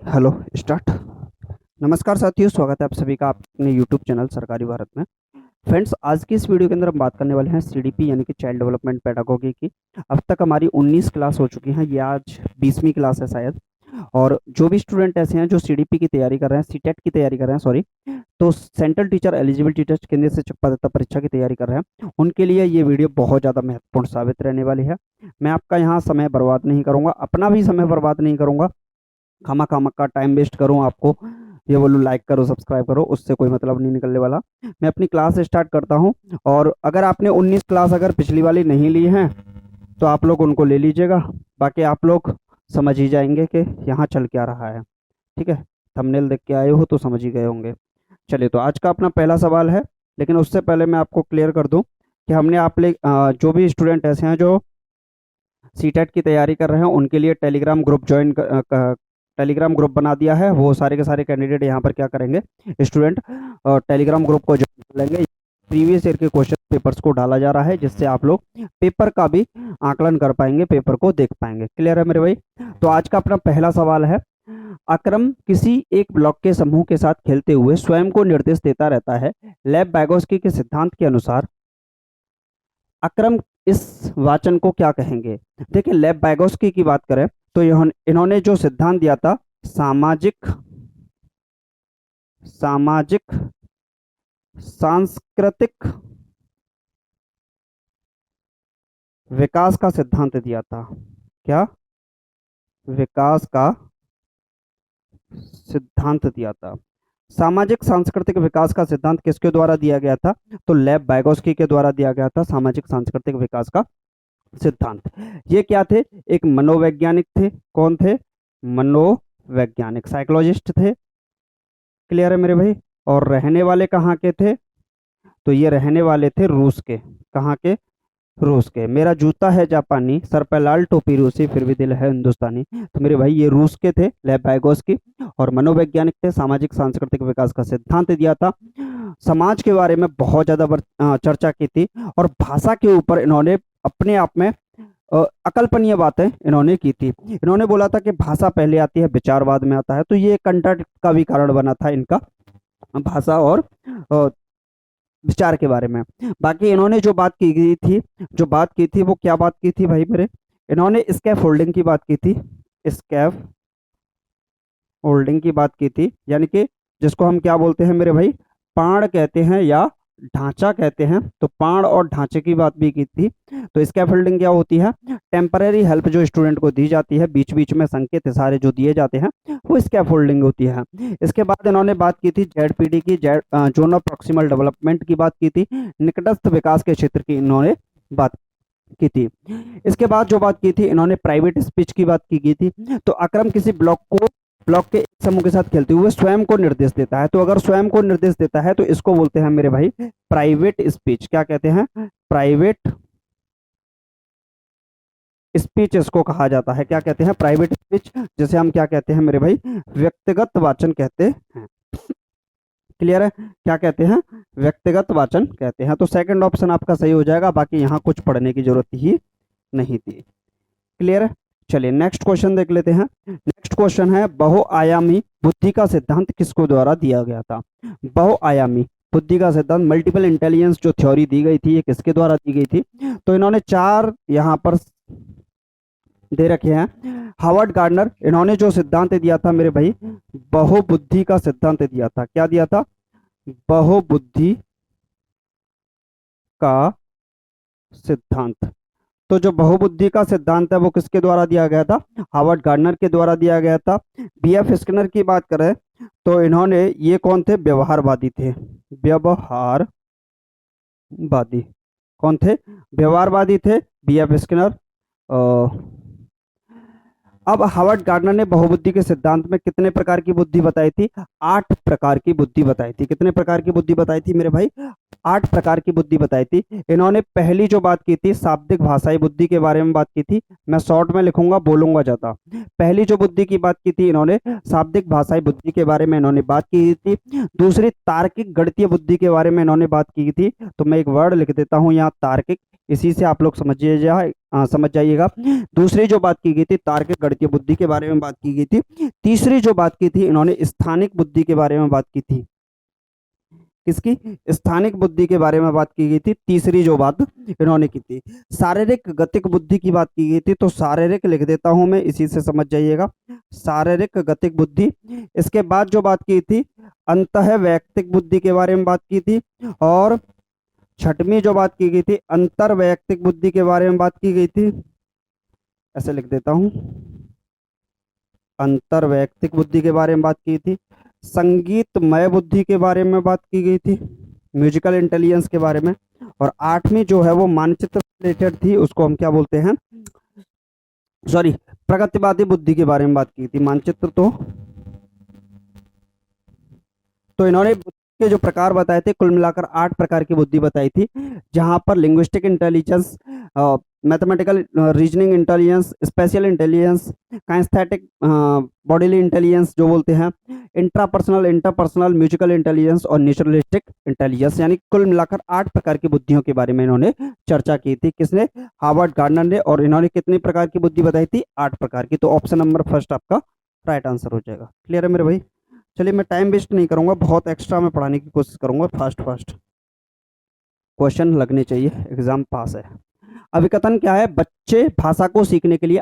Hello start. नमस्कार साथियों, स्वागत है आप सभी का अपने यूट्यूब चैनल सरकारी भारत में। फ्रेंड्स, आज की इस वीडियो के अंदर हम बात करने वाले हैं सीडीपी यानी कि चाइल्ड डेवलपमेंट पेडागोगी की। अब तक हमारी 19 क्लास हो चुकी हैं, ये आज 20वीं क्लास है शायद। और जो भी स्टूडेंट ऐसे हैं जो सीडीपी की तैयारी कर रहे हैं, सीटेट की तैयारी कर रहे हैं, सॉरी, तो सेंट्रल टीचर एलिजिबिलिटी टेस्ट केंद्रीय शिक्षक पात्रता परीक्षा की तैयारी कर रहे हैं, उनके लिए ये वीडियो बहुत ज़्यादा महत्वपूर्ण साबित रहने वाली है। मैं आपका यहाँ समय बर्बाद नहीं करूँगा, अपना भी समय बर्बाद नहीं करूँगा, खामा खामा का टाइम वेस्ट करूं आपको ये बोलूं लाइक करो सब्सक्राइब करो, उससे कोई मतलब नहीं निकलने वाला। मैं अपनी क्लास स्टार्ट करता हूं। और अगर आपने 19 क्लास अगर पिछली वाली नहीं ली है तो आप लोग उनको ले लीजिएगा, बाकी आप लोग समझ ही जाएंगे कि यहाँ चल क्या रहा है। ठीक है, थंबनेल देख के आए हो तो समझ ही गए होंगे। चलिए, तो आज का अपना पहला सवाल है, लेकिन उससे पहले मैं आपको क्लियर कर दूं कि हमने जो भी स्टूडेंट ऐसे हैं जो सीटेट की तैयारी कर रहे हैं उनके लिए टेलीग्राम ग्रुप टेलीग्राम ग्रुप बना दिया है। वो सारे के सारे कैंडिडेट यहाँ पर क्या करेंगे, स्टूडेंट टेलीग्राम ग्रुप को ज्वाइन कर लेंगे। प्रीवियस ईयर के क्वेश्चन पेपर्स को डाला जा रहा है, जिससे आप लोग पेपर का भी आकलन कर पाएंगे, पेपर को देख पाएंगे। क्लियर है मेरे भाई? तो आज का अपना पहला सवाल है, अक्रम किसी एक ब्लॉक के समूह के साथ खेलते हुए स्वयं को निर्देश देता रहता है। लेव वाइगोत्स्की के सिद्धांत के अनुसार अक्रम इस वाचन को क्या कहेंगे? देखिए, लेव वाइगोत्स्की की बात करें तो इन्होंने जो सिद्धांत दिया था सामाजिक सामाजिक सांस्कृतिक विकास का सिद्धांत दिया था। क्या? विकास का सिद्धांत दिया था। सामाजिक सांस्कृतिक विकास का सिद्धांत किसके द्वारा दिया गया था? तो लेव वाइगोत्स्की के द्वारा दिया गया था सामाजिक सांस्कृतिक विकास का सिद्धांत। ये क्या थे? एक मनोवैज्ञानिक थे। कौन थे? मनोवैज्ञानिक, साइकोलॉजिस्ट थे। क्लियर है मेरे भाई? और रहने वाले कहाँ के थे? तो ये रहने वाले थे रूस के। कहाँ के? रूस के। मेरा जूता है जापानी, सर पे लाल टोपी रूसी, फिर भी दिल है हिंदुस्तानी। तो मेरे भाई ये रूस के थे, लेव वाइगोत्स्की। और मनोवैज्ञानिक थे, सामाजिक सांस्कृतिक विकास का सिद्धांत दिया था। समाज के बारे में बहुत ज्यादा चर्चा की थी, और भाषा के ऊपर इन्होंने अपने आप में अकल्पनीय बातें इन्होंने की थी। इन्होंने बोला था कि भाषा पहले आती है, विचारवाद में आता है। तो ये कंटक का भी कारण बना था इनका, भाषा और विचार के बारे में। बाकी इन्होंने जो बात की थी वो क्या बात की थी भाई मेरे? इन्होंने स्कैफ होल्डिंग की बात की थी। स्कैफ होल्डिंग की बात की थी, यानी कि जिसको हम क्या बोलते हैं मेरे भाई? पाड़ कहते हैं या ढांचा कहते हैं। तो पाड़ और ढांचे की बात भी की थी। तो स्कैफोल्डिंग क्या होती है? टेम्पररी हेल्प जो स्टूडेंट को दी जाती है, बीच बीच में संकेत इशारे जो दिए जाते हैं, वो स्कैफोल्डिंग होती है। इसके बाद इन्होंने बात की थी जेडपीडी की, जोन ऑफ प्रॉक्सिमल डेवलपमेंट की बात की थी। निकटस्थ विकास के क्षेत्र की इन्होंने बात की थी। इसके बाद जो बात की थी, इन्होंने प्राइवेट स्पीच की बात की थी। तो अक्रम किसी ब्लॉक के एक समूह के साथ खेलते हुए स्वयं को निर्देश देता है। तो अगर स्वयं को निर्देश देता है तो इसको बोलते हैं मेरे भाई प्राइवेट स्पीच। क्या कहते हैं? प्राइवेट स्पीच इसको कहा जाता है। क्या कहते हैं? Private speech. जैसे हम क्या कहते हैं मेरे भाई? व्यक्तिगत वाचन कहते हैं। क्लियर है? क्या कहते हैं? व्यक्तिगत वाचन कहते हैं। तो सेकंड ऑप्शन आपका सही हो जाएगा, बाकी यहाँ कुछ पढ़ने की जरूरत ही नहीं थी। क्लियर है? चलिए नेक्स्ट क्वेश्चन देख लेते हैं। नेक्स्ट क्वेश्चन है, बहुआयामी बुद्धि का सिद्धांत किसको द्वारा दिया गया था? बहुआयामी बुद्धि का सिद्धांत, मल्टीपल इंटेलिजेंस जो थ्योरी दी गई थी, ये किसके द्वारा दी गई थी? तो इन्होंने चार यहाँ पर दे रखे हैं। हावर्ड गार्डनर, इन्होंने जो सिद्धांत दिया था मेरे भाई, बहुबुद्धि का सिद्धांत दिया था। क्या दिया था? बहुबुद्धि का सिद्धांत। तो जो बहुबुद्धि का सिद्धांत है वो किसके द्वारा दिया गया था? हावर्ड गार्डनर के द्वारा दिया गया था। बीएफ स्किनर की बात करें तो इन्होंने, ये कौन थे? व्यवहारवादी थे। व्यवहारवादी कौन थे? व्यवहारवादी थे बीएफ स्किनर। अब हावर्ड गार्डनर ने बहुबुद्धि के सिद्धांत में कितने प्रकार की बुद्धि बताई थी? 8 प्रकार की बुद्धि बताई थी। कितने प्रकार की बुद्धि बताई थी मेरे भाई? 8 प्रकार की बुद्धि बताई थी। इन्होंने पहली जो बात की थी, शाब्दिक भाषाई बुद्धि के बारे में बात की थी। मैं शॉर्ट में लिखूंगा, बोलूंगा ज्यादा। पहली जो बुद्धि की बात की थी इन्होंने, शाब्दिक भाषाई बुद्धि के बारे में इन्होंने बात की थी। दूसरी तार्किक गणितीय बुद्धि के बारे में इन्होंने बात की थी। तो मैं एक वर्ड लिख देता हूं यहाँ, तार्किक। इसी से आप लोग समझ जाइएगा। दूसरी जो बात की गई थी तार्किक गणितीय बुद्धि के बारे में बात की गई थी। तीसरी जो बात की थी इन्होंने स्थानिक बुद्धि के बारे में बात की थी। किसकी? स्थानिक बुद्धि के बारे में बात की गई थी। तीसरी जो बात इन्होंने की थी शारीरिक गतिक बुद्धि की बात की गई थी, तो शारीरिक लिख देता हूं मैं, इसी से समझ जाइएगा, शारीरिक गतिक बुद्धि। इसके बाद जो बात की थी अंतः वैयक्तिक बुद्धि के बारे में बात की थी, और छठवीं जो बात की गई थी अंतर वैयक्तिक बुद्धि के बारे में बात की गई थी। ऐसे लिख देता हूं, अंतर वैयक्तिक बुद्धि के बारे में बात की थी। संगीतमय बुद्धि के बारे में बात की गई थी, म्यूजिकल इंटेलिजेंस के बारे में। और आठवीं जो है वो मानचित्र रिलेटेड थी, उसको हम क्या बोलते हैं, सॉरी, प्रगतिवादी बुद्धि के बारे में बात की थी। मानचित्र तो इन्होंने बुद्धि के जो प्रकार बताए थे, कुल मिलाकर 8 प्रकार की बुद्धि बताई थी, जहां पर linguistic intelligence, mathematical reasoning intelligence, spatial intelligence, kinesthetic bodily intelligence जो बोलते हैं, इंट्रापर्सनल, इंटरपर्सनल, म्यूजिकल इंटेलिजेंस और नेचुरलिस्टिक इंटेलिजेंस, यानी कुल मिलाकर 8 प्रकार की बुद्धियों के बारे में इन्होंने चर्चा की थी। किसने? हार्वर्ड गार्डनर ने। और इन्होंने कितनी प्रकार की बुद्धि बताई थी? 8 प्रकार की। तो ऑप्शन नंबर फर्स्ट आपका राइट आंसर हो जाएगा। क्लियर है मेरे भाई? चलिए मैं टाइम वेस्ट नहीं करूंगा, बहुत एक्स्ट्रा में पढ़ाने की कोशिश करूंगा, फास्ट फास्ट क्वेश्चन लगने चाहिए, एग्जाम पास है। अभिकथन क्या है? बच्चे भाषा को सीखने के लिए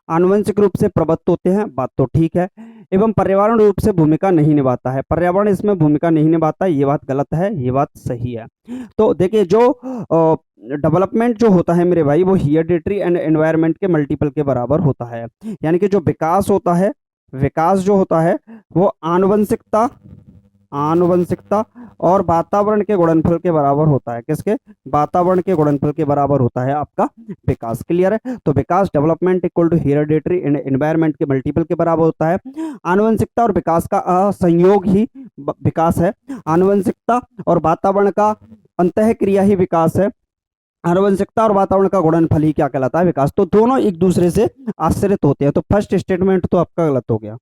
आनुवंशिक रूप से प्रवृत्त होते हैं, बात तो ठीक है, एवं पर्यावरण रूप से भूमिका नहीं निभाता है। पर्यावरण इसमें भूमिका नहीं निभाता है, ये बात गलत है, ये बात सही है। तो देखिए जो डेवलपमेंट जो होता है मेरे भाई, वो हेरिडिटरी एंड एनवायरनमेंट के मल्टीपल के बराबर होता है। यानी कि जो विकास होता है, विकास जो होता है वो आनुवंशिकता और वातावरण के गुणनफल के बराबर होता है। किसके? वातावरण के गुणनफल के बराबर होता है आपका विकास। क्लियर है? तो विकास, development equal to hereditary and environment के मल्टीपल के बराबर होता है। आनुवंशिकता और विकास का संयोग ही विकास है। आनुवंशिकता और वातावरण का अंतःक्रिया ही विकास है। आनुवंशिकता और वातावरण का गुणनफल ही क्या कहलाता है? विकास। तो दोनों एक दूसरे से आश्रित होते हैं। तो फर्स्ट स्टेटमेंट तो आपका गलत हो गया।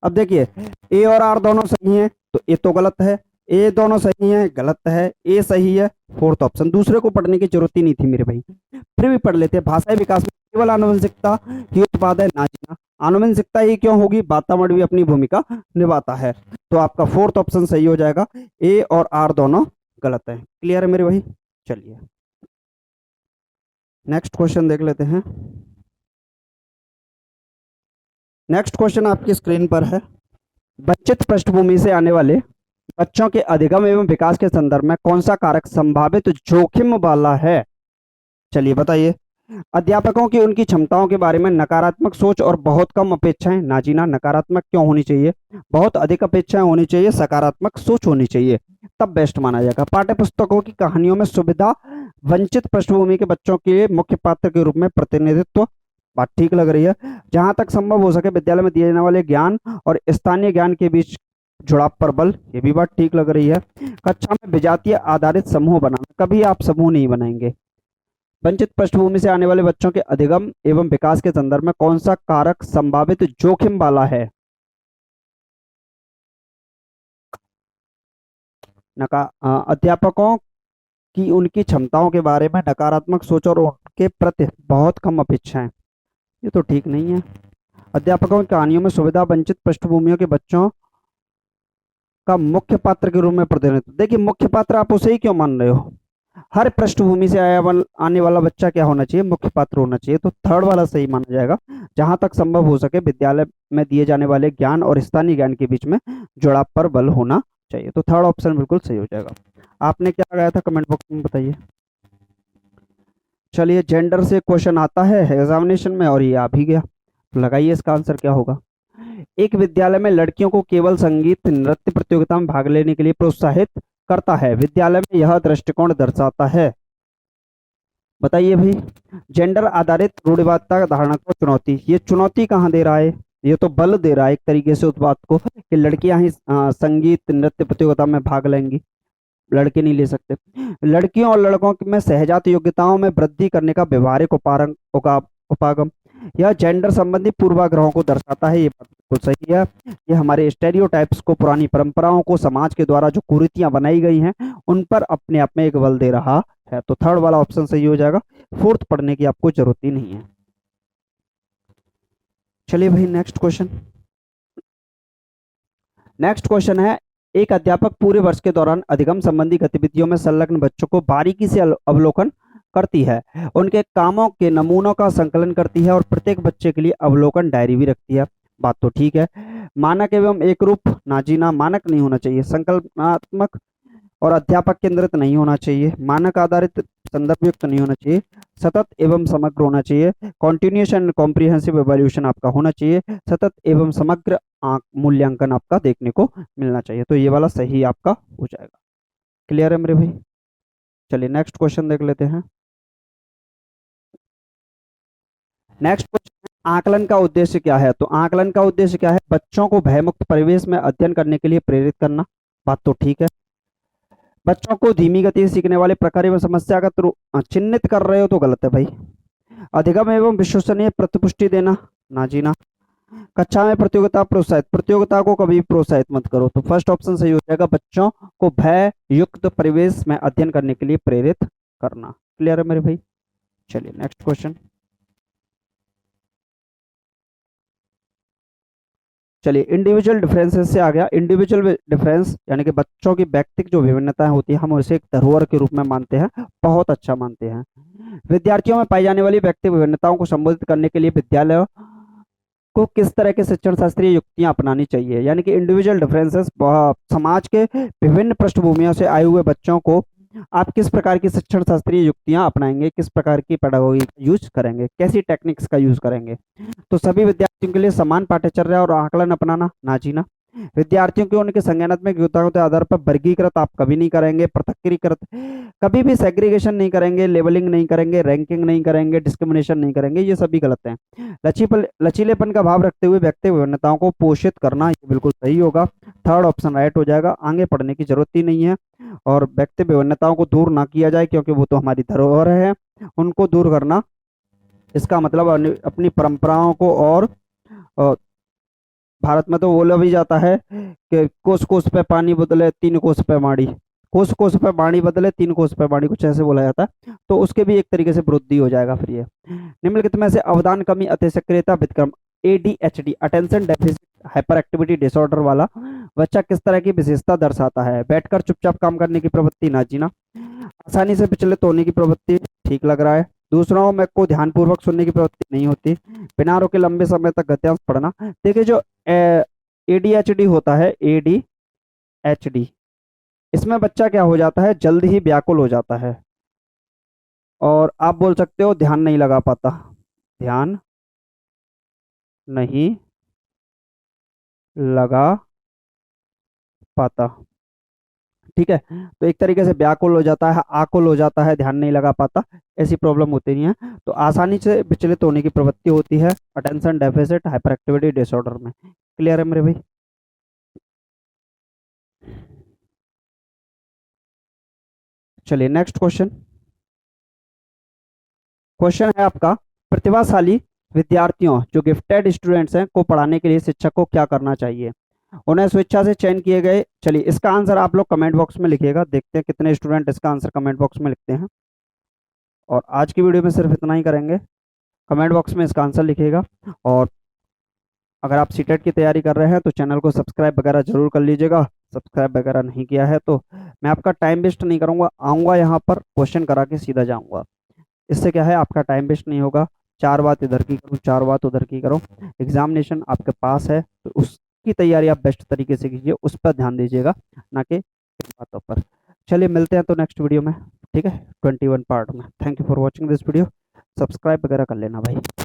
अब देखिए ए और आर दोनों सही हैं, तो ए तो गलत है, ए दोनों सही हैं, गलत है, ए सही है, फोर्थ ऑप्शन। दूसरे को पढ़ने की जरूरत ही नहीं थी मेरे भाई, फिर भी पढ़ लेते हैं। भाषाई विकास में केवल आनुवंशिकता ही उत्पाद है, ना जी ना। आनुवंशिकता ही क्यों होगी? वातावरण भी अपनी भूमिका निभाता है। तो आपका फोर्थ ऑप्शन सही हो जाएगा, ए और आर दोनों गलत है। क्लियर है मेरे भाई? चलिए नेक्स्ट क्वेश्चन देख लेते हैं। नेक्स्ट क्वेश्चन आपकी स्क्रीन पर है। वंचित पृष्ठभूमि से आने वाले बच्चों के अधिगम एवं विकास के संदर्भ में कौन सा कारक संभावित जोखिम वाला है? चलिए बताइए। अध्यापकों की उनकी क्षमताओं के बारे में नकारात्मक सोच और बहुत कम अपेक्षाएं, ना जी ना। नकारात्मक क्यों होनी चाहिए? बहुत अधिक अपेक्षाएं होनी चाहिए, सकारात्मक सोच होनी चाहिए, तब बेस्ट माना जाएगा। पाठ्य पुस्तकों की कहानियों में सुविधा वंचित पृष्ठभूमि के बच्चों के मुख्य पात्र के रूप में प्रतिनिधित्व, बात ठीक लग रही है। जहां तक संभव हो सके विद्यालय में दिए जाने वाले ज्ञान और स्थानीय ज्ञान के बीच जुड़ाव पर बल, ये भी बात ठीक लग रही है। कक्षा में विजातीय आधारित समूह बनाना, कभी आप समूह नहीं बनाएंगे। वंचित पृष्ठभूमि से आने वाले बच्चों के अधिगम एवं विकास के संदर्भ में कौन सा कारक संभावित जोखिम वाला है? अध्यापकों की उनकी क्षमताओं के बारे में नकारात्मक सोच और उनके प्रति बहुत कम अपेक्षाएं, ये तो ठीक नहीं है। अध्यापकों की कहानियों में सुविधा वंचित पृष्ठभूमियों के बच्चों का मुख्य पात्र के रूप में प्रतिनिधित्व। देखिए मुख्य पात्र आप उसे ही क्यों मान रहे हो? हर पृष्ठभूमि से आने वाला बच्चा क्या होना चाहिए? मुख्य पात्र होना चाहिए। तो थर्ड वाला सही माना जाएगा। जहां तक संभव हो सके विद्यालय में दिए जाने वाले ज्ञान और स्थानीय ज्ञान के बीच में जुड़ाव पर बल होना चाहिए। तो थर्ड ऑप्शन बिल्कुल सही हो जाएगा। आपने क्या लगाया था कमेंट बॉक्स में बताइए। चलिए जेंडर से क्वेश्चन आता है एग्जामिनेशन में और ये आ भी गया, तो लगाइए इसका आंसर क्या होगा। एक विद्यालय में लड़कियों को केवल संगीत नृत्य प्रतियोगिता में भाग लेने के लिए प्रोत्साहित करता है, विद्यालय में यह दृष्टिकोण दर्शाता है। बताइए भाई। जेंडर आधारित रूढ़िवादिता धारणा को चुनौती, ये चुनौती कहाँ दे रहा है? ये तो बल दे रहा है एक तरीके से उस बात को कि लड़कियां ही संगीत नृत्य प्रतियोगिता में भाग लेंगी, लड़के नहीं ले सकते। लड़कियों और लड़कों में सहजात योग्यताओं में वृद्धि करने का व्यवहारिक उपागम, यह जेंडर संबंधी पूर्वाग्रहों को दर्शाता है, ये बात बिल्कुल सही है। ये हमारे स्टेरियोटाइप्स को, पुरानी परंपराओं को, समाज के द्वारा जो कुरीतियां बनाई गई हैं उन पर अपने आप में एक बल दे रहा है। तो थर्ड वाला ऑप्शन सही हो जाएगा। फोर्थ पढ़ने की आपको जरूरत ही नहीं है। चलिए भाई नेक्स्ट क्वेश्चन। नेक्स्ट क्वेश्चन है, एक अध्यापक पूरे वर्ष के दौरान अधिगम संबंधी गतिविधियों में संलग्न बच्चों को बारीकी से अवलोकन करती है, उनके कामों के नमूनों का संकलन करती है और प्रत्येक बच्चे के लिए अवलोकन डायरी भी रखती है। बात तो ठीक है। मानक एवं एक रूप, नाजीना, मानक नहीं होना चाहिए, संकल्पनात्मक और अध्यापक केंद्रित नहीं होना चाहिए, मानक आधारित, संदर्भ युक्त नहीं होना चाहिए, सतत एवं समग्र होना चाहिए, कॉन्टिन्यूस एंड कॉम्प्रिहेंसिव एवोल्यूशन आपका होना चाहिए, सतत एवं समग्र मूल्यांकन आपका देखने को मिलना चाहिए। तो ये वाला सही आपका हो जाएगा। क्लियर है मेरे भाई? चलिए नेक्स्ट क्वेश्चन देख लेते हैं। नेक्स्ट क्वेश्चन, आकलन का उद्देश्य क्या है? तो आकलन का उद्देश्य क्या है? बच्चों को भयमुक्त परिवेश में अध्ययन करने के लिए प्रेरित करना। बात तो ठीक है। बच्चों को धीमी गति से सीखने वाले प्रकार एवं समस्यागत चिन्हित कर रहे हो तो गलत है भाई। अधिगम एवं विश्वसनीय प्रतिपुष्टि देना, ना जी ना। कक्षा में प्रतियोगिता प्रोत्साहित, प्रतियोगिता को कभी प्रोत्साहित मत करो। तो फर्स्ट ऑप्शन सही हो जाएगा, बच्चों को भय युक्त परिवेश में अध्ययन करने के लिए प्रेरित करना। क्लियर है मेरे भाई? चलिए नेक्स्ट क्वेश्चन। चलिए इंडिविजुअल डिफरेंसेस से आ गया। इंडिविजुअल डिफरेंस यानी कि बच्चों की व्यक्तिगत जो विभिन्नताएं होती है, हम उसे एक धरोहर के रूप में मानते हैं, बहुत अच्छा मानते हैं। विद्यार्थियों में पाई जाने वाली व्यक्तिगत विभिन्नताओं को संबोधित करने के लिए विद्यालय को किस तरह के शिक्षण शास्त्रीय युक्तियां अपनानी चाहिए? यानी कि इंडिविजुअल डिफरेंसेस, समाज के विभिन्न पृष्ठभूमियों से आए हुए बच्चों को आप किस प्रकार की शिक्षण शास्त्रीय युक्तियां अपनाएंगे, किस प्रकार की पेडागोगी यूज करेंगे, कैसी टेक्निक्स का यूज करेंगे? तो सभी विद्यार्थियों के लिए समान पाठ्यचर्या और आकलन अपनाना, ना जीना। विद्यार्थियों को उनके संज्ञानात्मक योग्यताओं के आधार पर वर्गीकृत आप कभी नहीं करेंगे, पृथक्करीकृत कभी भी, सेग्रीगेशन नहीं करेंगे, लेबलिंग नहीं करेंगे, रैंकिंग नहीं करेंगे, डिस्क्रिमिनेशन नहीं करेंगे, ये सभी गलत है। लचीलेपन का भाव रखते हुए व्यक्ति विभिन्नताओं को पोषित करना, ये बिल्कुल सही होगा। थर्ड ऑप्शन राइट हो जाएगा। आगे पढ़ने की जरूरत ही नहीं है। और व्यक्ति विभिन्नताओं को दूर ना किया जाए क्योंकि वो तो हमारी धरोहर है, उनको दूर करना, इसका मतलब अपनी परंपराओं को। और भारत में तो बोला भी जाता है कि कोस कोस पे पानी बदले तीन कोस पे बाड़ी, कोस कोस पे बाड़ी बदले तीन कोस पे बाड़ी, कुछ ऐसे बोला जाता है। तो उसके भी एक तरीके से वृद्धि हो जाएगा फिर ये। निम्नलिखित में से अवधान कमी, अति सक्रियता, Vikram, ADHD, attention deficit hyper activity disorder वाला बच्चा किस तरह की विशेषता दर्शाता है? बैठकर चुपचाप काम करने की प्रवृत्ति, ना जीना। आसानी से विचलित होने की प्रवृत्ति, ठीक लग रहा है। दूसरों में को ध्यानपूर्वक सुनने की प्रवृत्ति नहीं होती। बिना रुके लंबे समय तक गद्यांश पढ़ना। देखिए जो एडीएचडी होता है, एडीएचडी, इसमें बच्चा क्या हो जाता है, जल्द ही व्याकुल हो जाता है। और आप बोल सकते हो ध्यान नहीं लगा पाता, ध्यान नहीं लगा पाता। ठीक है, तो एक तरीके से व्याकुल हो जाता है, आकुल हो जाता है, ध्यान नहीं लगा पाता, ऐसी प्रॉब्लम होती नहीं है। तो आसानी से विचलित होने की प्रवृत्ति होती है attention deficit hyper activity disorder में। क्लियर है मेरे भाई? चलिए नेक्स्ट क्वेश्चन। क्वेश्चन है आपका, प्रतिभाशाली विद्यार्थियों जो गिफ्टेड स्टूडेंट्स हैं को पढ़ाने के लिए शिक्षक को क्या करना चाहिए? उन्हें स्वेच्छा से चयन किए गए, चलिए इसका आंसर आप लोग कमेंट बॉक्स में लिखिएगा, देखते हैं कितने स्टूडेंट इसका आंसर कमेंट बॉक्स में लिखते हैं। और आज की वीडियो में सिर्फ इतना ही करेंगे, कमेंट बॉक्स में इसका आंसर लिखिएगा। और अगर आप सीटेट की तैयारी कर रहे हैं तो चैनल को सब्सक्राइब वगैरह जरूर कर लीजिएगा। सब्सक्राइब वगैरह नहीं किया है तो मैं आपका टाइम वेस्ट नहीं करूंगा, आऊँगा यहाँ पर क्वेश्चन करा के सीधा जाऊँगा। इससे क्या है, आपका टाइम वेस्ट नहीं होगा। चार बात इधर की करूँ, चार बात उधर की करूँ। एग्जामिनेशन आपके पास है तो उसकी तैयारी आप बेस्ट तरीके से कीजिए, उस पर ध्यान दीजिएगा, ना कि बातों पर। चलिए मिलते हैं तो नेक्स्ट वीडियो में, ठीक है, 21 पार्ट में। Thank you for watching this video. Subscribe वगैरह कर लेना भाई।